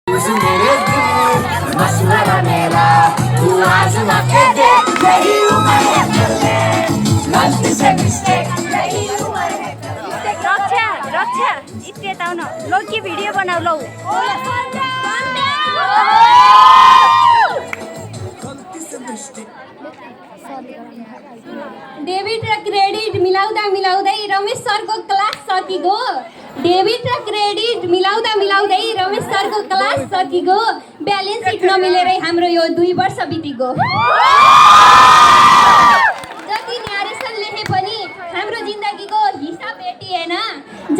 मेरे दिल मशवरा मेरा तू आजमा के देख यही उम्र है गलती से मिस्टेक यही उम्र है रक्षा इतने ताऊ न लो की वीडियो बनाओ लो डेबिट र क्रेडिट मिलाउँदै रमेश सरको क्लास सकिगयो। डेबिट र क्रेडिट मिलाउँदै रमेश सरको क्लास सकिगयो। ब्यालेन्स सिट नमिलेरै हाम्रो यो 2 वर्ष बितिगयो। जति न्यारेसन लेखे पनि हाम्रो जिन्दगीको हिसाब भेटिएन।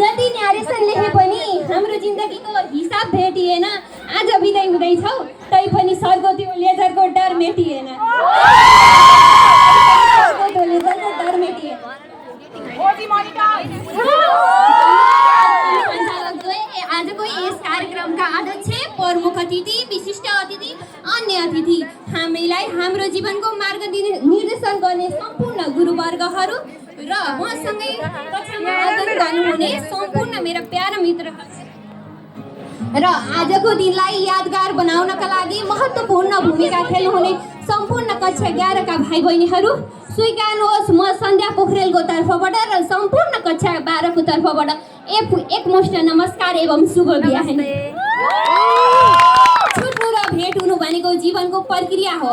जति न्यारेसन लेखे पनि हाम्रो जिन्दगीको हिसाब भेटिएन। आज बिदाई हुँदैछौ तै पनि सरको त्यो लेजरको डर मेटिएन। आजको यस कार्यक्रमका अध्यक्ष, प्रमुख अतिथि, विशिष्ट अतिथि, अन्य अतिथि, हामीलाई हाम्रो जीवनको मार्ग निर्देशन गर्ने सम्पूर्ण गुरुवर्गहरू र मसँगै कक्षामा अध्ययन गर्नुहुने सम्पूर्ण मेरा प्यारा मित्रहरू र आजको दिनलाई यादगार बनाउनका लागि महत्त्वपूर्ण भूमिका खेल्नुहुने सम्पूर्ण कक्षा 11 का भाइ बहिनीहरू स्वीकार्नुहोस् म सन्ध्या पोखरेलको तर्फबाट र सम्पूर्ण कक्षा 12 को तर्फबाट एकमुष्ट नमस्कार एवं शुभ बिहानी। छुट्नु र भेट हुनु भनेको जीवनको प्रक्रिया हो।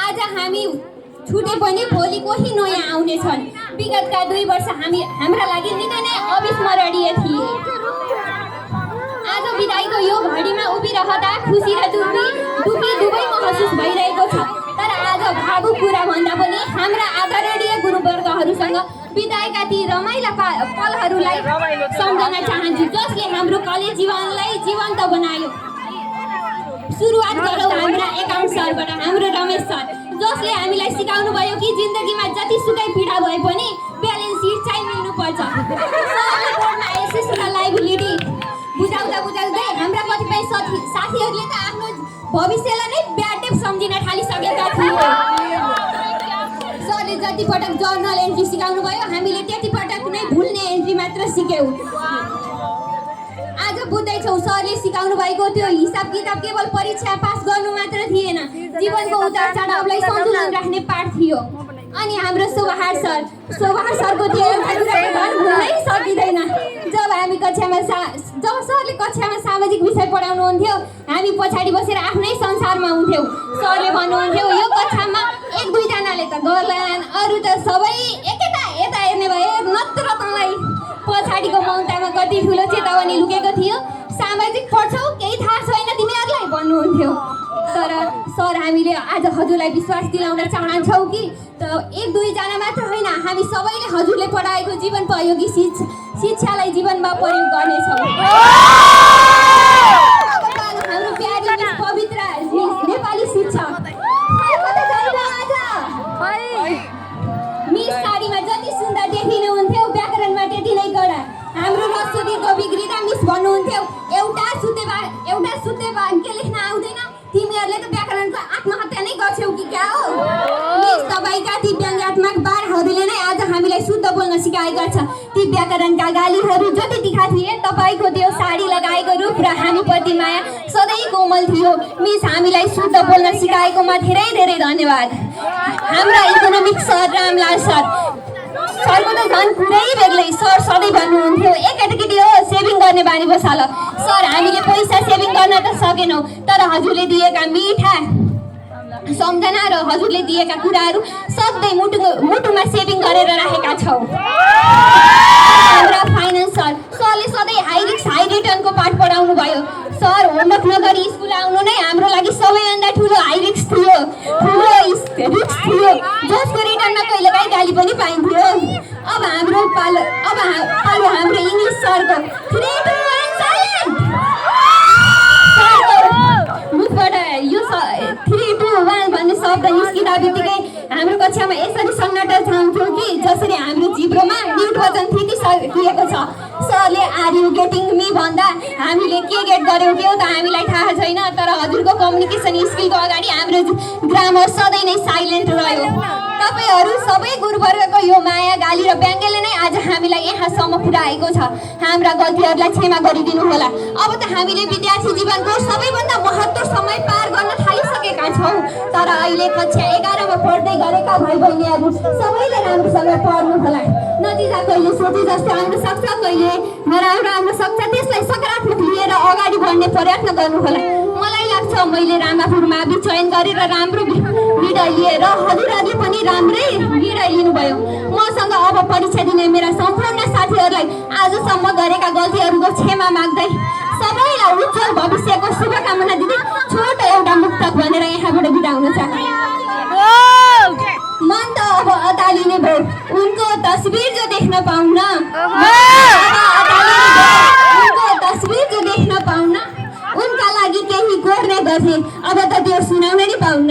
आज हामी छुटे पनि भोलि कोही नयाँ आउनेछन्। विगतका 2 वर्ष हाम्रा लागि निकै नै अविस्मरणीय थिए। आज बिदाईको यो घडीमा उभिरहँदा खुसी र दुखी दुवै महसुस भइरहेको छ। तर आज भावुक कुरा भन्दा पनि हाम्रा आदरणीय गुरुवर्गहरूसँग बिदाईका ती रमाइला पलहरूलाई सम्झन चाहन्छु जसले हाम्रो कलेज जीवनलाई जीवन्त बनायो। सुरुवात गरौँ हाम्रा एकाउन्ट सरबाट, हाम्रो रमेश सर जसले हामीलाई सिकाउनु भयो कि जिन्दगीमा जति सुकै पीडा भए पनि ब्यालेन्स सिट चाहिँ मिल्नुपर्छ। एसेस र लाइबिलिटी बुझाउँदै हाम्रा कतिपय साथीहरूले त आफ्नो भविष्यलाई नै ब्याटेप सम्झिन थालिसकेका थिए। सरले जति पटक जर्नल एन्ट्री सिकाउनु भयो हामीले त्यति पटक नै भुल्ने एन्ट्री मात्र सिक्यौँ। आज बुझ्दैछौँ सरले सिकाउनु भएको त्यो हिसाब किताब केवल परीक्षा पास गर्नु मात्र थिएन, जीवनको उतार चढावलाई सन्तुलन राख्ने पाठ थियो। अनि हाम्रो सोभार सरको त्यो एउटा कुरा भुल्नै सकिँदैन। जब सरले कक्षामा सामाजिक विषय पढाउनुहुन्थ्यो हामी पछाडि बसेर आफ्नै संसारमा हुन्थ्यौँ। सरले भन्नुहुन्थ्यो यो कक्षामा 1-2 जनाले त गर्लान्, अरू त सबै यता हेर्ने भए नत्र तँलाई पछाडिको मौतामा कति ठुलो चेतावनी लुकेको थियो। सामाजिक पढ्छौ केही थाहा छैन तिमीहरूलाई भन्नुहुन्थ्यो। तर सर हामीले आज हजुरलाई विश्वास दिलाउन चाहन्छौँ कि 1-2 जना मात्र होइन हामी सबैले हजुरले पढाएको जीवनोपयोगी शिक्षालाई जीवनमा प्रयोग गर्नेछौँ। हाम्रो प्यारी पवित्र नेपाली शिक्षक मिस साडीमा जति सुन्दर देखिनुहुन्थ्यो व्याकरणमा त्यति नै कडा। हाम्रो रसोदी कवि गृता मिस भन्नुहुन्थ्यो एउटा सुते वाक्य लेख्न आउँदैन तिमीहरूले त व्याकरणको आत्महत्या नै गर्छौ कि क्या हो। मिस तपाईँका ती व्यङ्ग्यात्मक बाणहरूले नै आज हामीलाई शुद्ध बोल्न सिकाएका छ। ती व्याकरणका गालीहरू जति तिखा थिए तपाईँको त्यो साडी लगाएको रूप र हामीप्रति माया सधैँ कोमल थियो। मिस हामीलाई शुद्ध बोल्न सिकाएकोमा धेरै धेरै धन्यवाद। हाम्रा इकोनोमिक सर रामलाल सरको त झन् कुरै बेग्लै। सर सधैँ भन्नुहुन्थ्यो केटाकेटी हो सेभिङ गर्ने बानी बसाल। सर हामीले पैसा सेभिङ गर्न त सकेनौँ तर हजुरले दिएका मिठा सम्झना र हजुरले दिएका कुराहरू सधैँ मुटुमा सेभिङ गरेर राखेका छौँ। हाम्रा फाइनेन्स सरले सधैँ हाई रिस्क हाई रिटर्नको पाठ पढाउनु भयो। सर होमवर्क नगरी स्कुल आउनु नै हाम्रो लागि सबैभन्दा ठुलो हाई रिस्क थियो, जसको रिटर्नमा कहिलेकाहीँ गाली पनि पाइन्थ्यो। अब पालो हाम्रो इङ्ग्लिस सरको 3, 2, 1 साइलेन्ट। मुखबाट यो 3, 2, 1 भन्ने शब्द निस्किँदा बित्तिकै हाम्रो कक्षामा यसरी सन्नाटा छाउँथ्यो कि जसरी हाम्रो जिब्रोमा म्युट वचन थिकिसकिएको छ। सरले आर यु गेटिङ मी भन्दा हामीले के गेट गर्यौँ त्यो त हामीलाई थाहा छैन तर हजुरको कम्युनिकेसन स्किलको अगाडि हाम्रो ग्रामर सधैँ नै साइलेन्ट रह्यो। तपाईहरू सबै गुरुवर्गको यो माया गाली र व्यङ्ग्यले नै आज हामीलाई यहाँसम्म पुर्याएको छ। हाम्रा गल्तीहरूलाई क्षमा गरिदिनु होला। अब त हामीले विद्यार्थी जीवनको सबैभन्दा भने कक्षा 11 मा पढ्दै गरेका भाइ बहिनीहरू सबैले राम्रोसँग पढ्नु होला। नतिजा कहिले सोचे जस्तो आउन सक्छ, कहिले नराम्रो आउन सक्छ, त्यसलाई सकारात्मक लिएर अगाडि बढ्ने प्रयत्न गर्नु होला। मलाई लाग्छ मैले रामापुर मावि चयन गरेर राम्रो निर्णय लिएर हजुरहरूले पनि राम्रै निर्णय लिनुभयो। मसँग अब परीक्षा दिने मेरा सम्पूर्ण साथीहरूलाई आजसम्म गरेका गल्तीहरूको क्षमा माग्दै सबैलाई उज्जवल भविष्यको शुभकामना दिँदै छोटो एउटा मुक्तक भनेर यहाँबाट बिदा हुन चाहन्छु। मन त अब अतालिने भयो उनको तस्बिर जो देख्न पाउन, उनको तस्बिर जो देख्न पाउन, उनका लागि केही गर्ने गर्थे अब त त्यो सुनाउन नि पाउन।